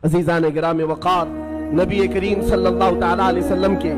عزیزان گرامی وقار، نبی کریم صلی اللہ تعالیٰ علیہ وسلم کے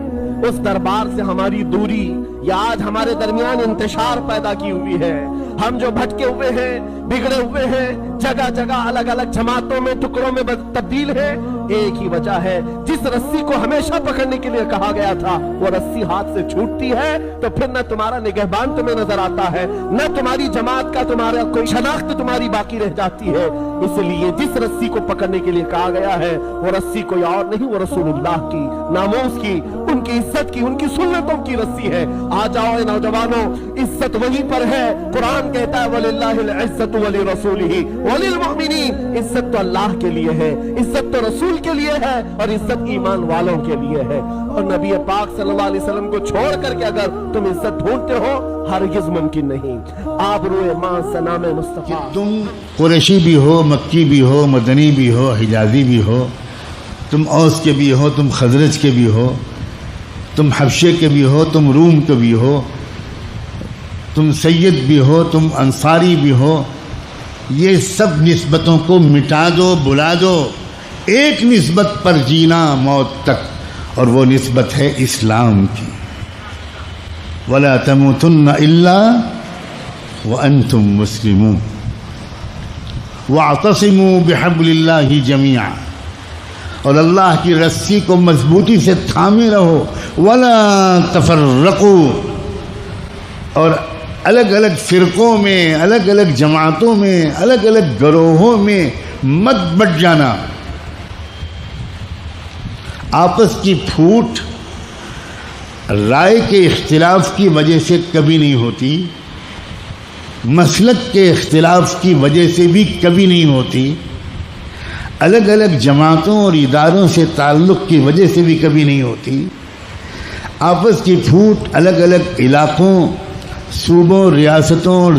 اس دربار سے ہماری دوری یا آج ہمارے درمیان انتشار پیدا کی ہوئی ہے۔ ہم جو بھٹکے ہوئے ہیں، بگڑے ہوئے ہیں، جگہ جگہ الگ الگ جماعتوں میں، ٹکڑوں میں تبدیل ہیں، ایک ہی وجہ ہے، جس رسی کو ہمیشہ پکڑنے کے لیے کہا گیا تھا وہ رسی ہاتھ سے چھوٹتی ہے تو پھر نہ تمہارا نگہبان تمہیں نظر آتا ہے، نہ تمہاری جماعت کا تمہارا کوئی شناخت تمہاری باقی رہ جاتی ہے۔ اس لیے جس رسی کو پکڑنے کے لیے کہا گیا ہے وہ رسی کوئی اور نہیں، وہ رسول اللہ کی ناموس کی، ان کی عزت کی، ان کی سنتوں کی رسی ہے۔ آ جاؤ اے نوجوانوں، عزت وہیں پر ہے۔ قرآن کہتا ہے وَلِلَّهِ الْعِزَّةُ وَلِرَسُولِهِ وَلِلْمُؤْمِنِينَ، عزت تو اللہ کے لیے ہے، عزت تو رسول کے لیے ہے، اور عزت ایمان والوں کے لیے ہے۔ اور نبی پاک صلی اللہ علیہ وسلم کو چھوڑ کر کے اگر تم عزت ڈھونڈتے ہو، ہرگز ممکن نہیں۔ آبروئے ماں سنام مصطفیٰ، تم قریشی بھی ہو، مکی بھی ہو، مدنی بھی ہو، حجازی بھی ہو، تم اوس کے بھی ہو، تم خزرج کے بھی ہو، تم حبشے کے بھی ہو، تم روم کے بھی ہو، تم سید بھی ہو، تم انصاری بھی ہو، یہ سب نسبتوں کو مٹا دو، بلا دو، ایک نسبت پر جینا موت تک، اور وہ نسبت ہے اسلام کی۔ وَلَا تَمُوتُنَّ إِلَّا وَأَنْتُمْ مُسْلِمُونَ وَاعْتَصِمُوا بِحَبْلِ اللَّهِ جَمِيعًا، اور اللہ کی رسی کو مضبوطی سے تھامے رہو۔ وَلَا تَفَرَّقُوا، اور الگ الگ فرقوں میں، الگ الگ جماعتوں میں، الگ الگ گروہوں میں مت بٹ جانا۔ آپس کی پھوٹ رائے کے اختلاف کی وجہ سے کبھی نہیں ہوتی، مسلک کے اختلاف کی وجہ سے بھی کبھی نہیں ہوتی، الگ الگ جماعتوں اور اداروں سے تعلق کی وجہ سے بھی کبھی نہیں ہوتی۔ آپس کی پھوٹ الگ الگ علاقوں، صوبوں، ریاستوں اور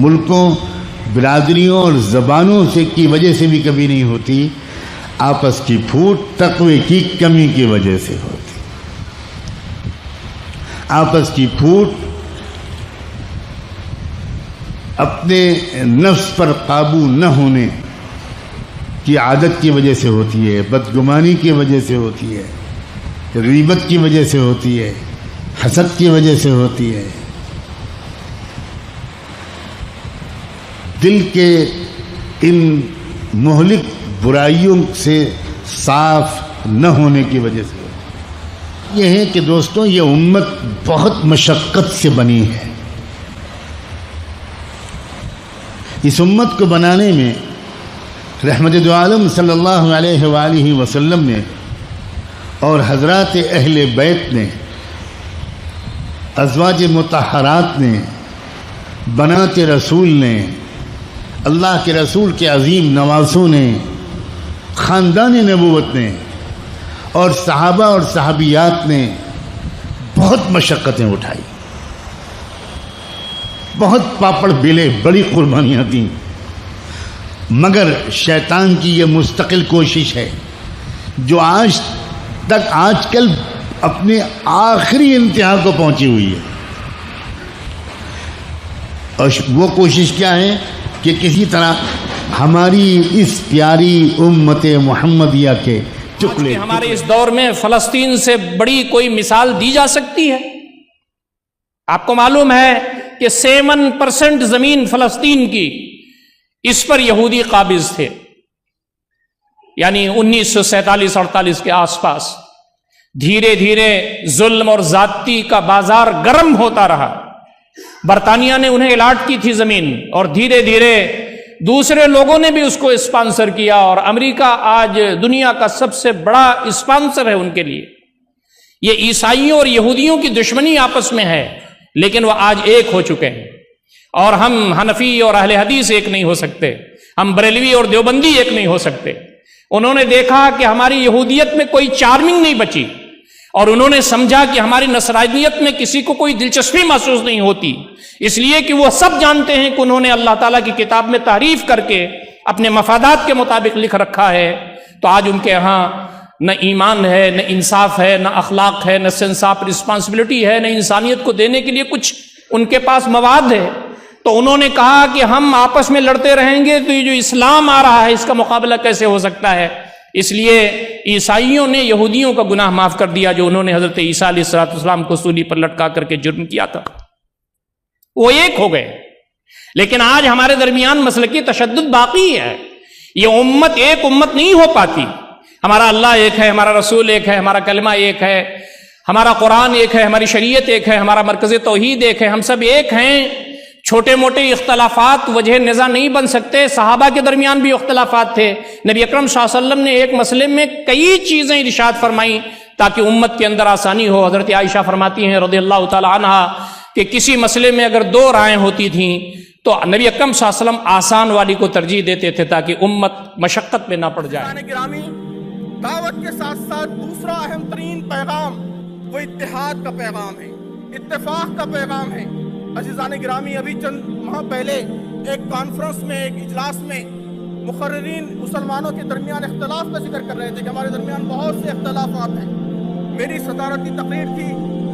ملکوں، برادریوں اور زبانوں سے کی وجہ سے بھی کبھی نہیں ہوتی۔ آپس کی پھوٹ تقوی کی کمی کی وجہ سے ہوتی۔ آپس کی پھوٹ اپنے نفس پر قابو نہ ہونے کی عادت کی وجہ سے ہوتی ہے، بدگمانی کی وجہ سے ہوتی ہے، غیبت کی وجہ سے ہوتی ہے، حسد کی وجہ سے ہوتی ہے، دل کے ان مہلک برائیوں سے صاف نہ ہونے کی وجہ سے ہوتی ہے۔ یہ ہے کہ دوستوں، یہ امت بہت مشقت سے بنی ہے۔ اس امت کو بنانے میں رحمت دو عالم صلی اللہ علیہ وآلہ وسلم نے اور حضرات اہل بیت نے، ازواج مطہرات نے، بنات رسول نے، اللہ کے رسول کے عظیم نواسوں نے، خاندان نبوت نے، اور صحابہ اور صحابیات نے بہت مشقتیں اٹھائی، بہت پاپڑ بیلے، بڑی قربانیاں دیں، مگر شیطان کی یہ مستقل کوشش ہے جو آج کل اپنے آخری انتہا کو پہنچی ہوئی ہے۔ اور وہ کوشش کیا ہے کہ کسی طرح ہماری اس پیاری امت محمدیہ کے ٹکڑے، ہمارے اس دور میں فلسطین سے بڑی کوئی مثال دی جا سکتی ہے؟ آپ کو معلوم ہے کہ 7% زمین فلسطین کی اس پر یہودی قابض تھے، یعنی 1947-48 کے آس پاس۔ دھیرے دھیرے ظلم اور زیادتی کا بازار گرم ہوتا رہا، برطانیہ نے انہیں الاٹ کی تھی زمین، اور دھیرے دھیرے دوسرے لوگوں نے بھی اس کو اسپانسر کیا، اور امریکہ آج دنیا کا سب سے بڑا اسپانسر ہے ان کے لیے۔ یہ عیسائیوں اور یہودیوں کی دشمنی آپس میں ہے، لیکن وہ آج ایک ہو چکے ہیں، اور ہم حنفی اور اہل حدیث ایک نہیں ہو سکتے، ہم بریلوی اور دیوبندی ایک نہیں ہو سکتے۔ انہوں نے دیکھا کہ ہماری یہودیت میں کوئی چارمنگ نہیں بچی، اور انہوں نے سمجھا کہ ہماری نصرانیت میں کسی کو کوئی دلچسپی محسوس نہیں ہوتی، اس لیے کہ وہ سب جانتے ہیں کہ انہوں نے اللہ تعالیٰ کی کتاب میں تعریف کر کے اپنے مفادات کے مطابق لکھ رکھا ہے۔ تو آج ان کے ہاں نہ ایمان ہے، نہ انصاف ہے، نہ اخلاق ہے، نہ سینس آف رسپانسبلٹی ہے، نہ انسانیت کو دینے کے لیے کچھ ان کے پاس مواد ہے۔ تو انہوں نے کہا کہ ہم آپس میں لڑتے رہیں گے تو یہ جو اسلام آ رہا ہے اس کا مقابلہ کیسے ہو سکتا ہے؟ اس لیے عیسائیوں نے یہودیوں کا گناہ معاف کر دیا جو انہوں نے حضرت عیسیٰ علیہ السلام کو سولی پر لٹکا کر کے جرم کیا تھا، وہ ایک ہو گئے۔ لیکن آج ہمارے درمیان مسلکی تشدد باقی ہے، یہ امت ایک امت نہیں ہو پاتی۔ ہمارا اللہ ایک ہے، ہمارا رسول ایک ہے، ہمارا کلمہ ایک ہے، ہمارا قرآن ایک ہے، ہماری شریعت ایک ہے، ہمارا مرکز توحید ایک ہے، ہم سب ایک ہیں۔ چھوٹے موٹے اختلافات وجہ نزاع نہیں بن سکتے۔ صحابہ کے درمیان بھی اختلافات تھے، نبی اکرم صلی اللہ علیہ وسلم نے ایک مسئلے میں کئی چیزیں ارشاد فرمائیں تاکہ امت کے اندر آسانی ہو۔ حضرت عائشہ فرماتی ہیں رضی اللہ تعالی عنہا کہ کسی مسئلے میں اگر دو رائے ہوتی تھیں تو نبی اکرم صلی اللہ علیہ وسلم آسان والی کو ترجیح دیتے تھے تاکہ امت مشقت میں نہ پڑ جائے۔ گرامی، دعوت کے ساتھ ساتھ دوسرا اہم ترین پیغام وہ اتحاد کا پیغام ہے، اتفاق کا پیغام ہے۔ عزیزان گرامی، ابھی چند ماہ پہلے ایک کانفرنس میں، ایک اجلاس میں مقررین مسلمانوں کے درمیان اختلاف کا ذکر کر رہے تھے کہ ہمارے درمیان بہت سے اختلافات ہیں۔ میری صدارتی تقریر تھی،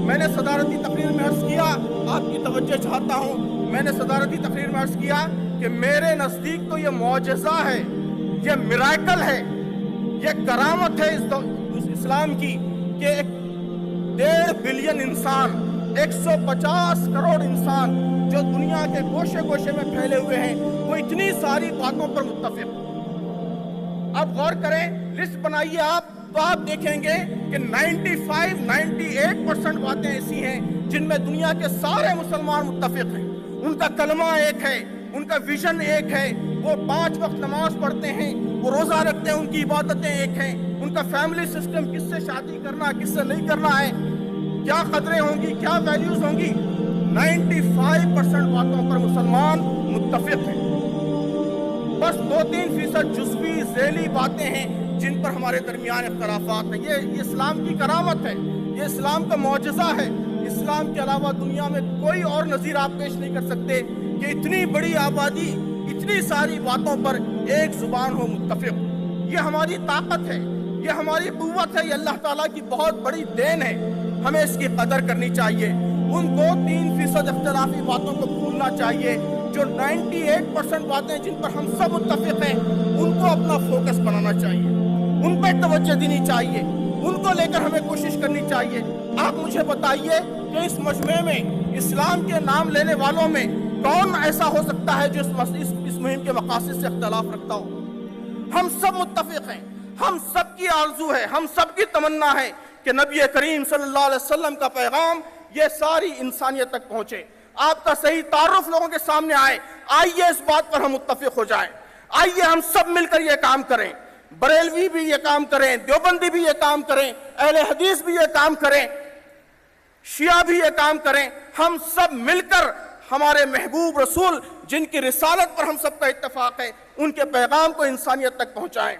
میں نے صدارتی تقریر میں عرض کیا، آپ کی توجہ چاہتا ہوں، میں نے صدارتی تقریر میں عرض کیا کہ میرے نزدیک تو یہ معجزہ ہے، یہ میراکل ہے، یہ کرامت ہے اس اسلام کی کہ 1.5 بلین انسان، 150 کروڑ انسان جو دنیا کے گوشے گوشے میں پھیلے ہوئے ہیں، وہ اتنی ساری باتوں پر متفق۔ اب غور کریں، لسٹ بنائیے آپ تو آپ دیکھیں گے کہ 98% باتیں ایسی ہیں جن میں دنیا کے سارے مسلمان متفق ہیں۔ ان کا کلمہ ایک ہے، ان کا ویژن ایک ہے، وہ 5 وقت نماز پڑھتے ہیں، وہ روزہ رکھتے ہیں، ان کی عبادتیں ایک ہیں، ان کا فیملی سسٹم، کس سے شادی کرنا کس سے نہیں کرنا ہے، کیا قدریں ہوں گی، کیا ویلیوز ہوں گی، 95% باتوں پر مسلمان متفق ہیں۔ بس 2-3% جزوی ذیلی باتیں ہیں جن پر ہمارے درمیان اختلافات ہیں۔ یہ اسلام کی کرامت ہے، یہ اسلام کا معجزہ ہے۔ اسلام کے علاوہ دنیا میں کوئی اور نظیر آپ پیش نہیں کر سکتے کہ اتنی بڑی آبادی اتنی ساری باتوں پر ایک زبان ہو، متفق۔ یہ ہماری طاقت ہے، یہ ہماری قوت ہے، یہ اللہ تعالیٰ کی بہت بڑی دین ہے، ہمیں اس کی قدر کرنی چاہیے۔ ان 2-3% اختلافی باتوں کو بھولنا چاہیے۔ جو 98% باتیں جن پر ہم سب متفق ہیں، ان کو اپنا فوکس بنانا چاہیے، ان پہ توجہ دینی چاہیے، ان کو لے کر ہمیں کوشش کرنی چاہیے۔ آپ مجھے بتائیے کہ اس مجمع میں اسلام کے نام لینے والوں میں کون ایسا ہو سکتا ہے جو اس مہم کے مقاصد سے اختلاف رکھتا ہو؟ ہم سب متفق ہیں، ہم سب کی آرزو ہے، ہم سب کی تمنا ہے کہ نبی کریم صلی اللہ علیہ وسلم کا پیغام یہ ساری انسانیت تک پہنچے، آپ کا صحیح تعارف لوگوں کے سامنے آئے۔ آئیے اس بات پر ہم متفق ہو جائیں، آئیے ہم سب مل کر یہ کام کریں، بریلوی بھی یہ کام کریں، دیوبندی بھی یہ کام کریں، اہل حدیث بھی یہ کام کریں، شیعہ بھی یہ کام کریں، ہم سب مل کر ہمارے محبوب رسول جن کی رسالت پر ہم سب کا اتفاق ہے، ان کے پیغام کو انسانیت تک پہنچائیں۔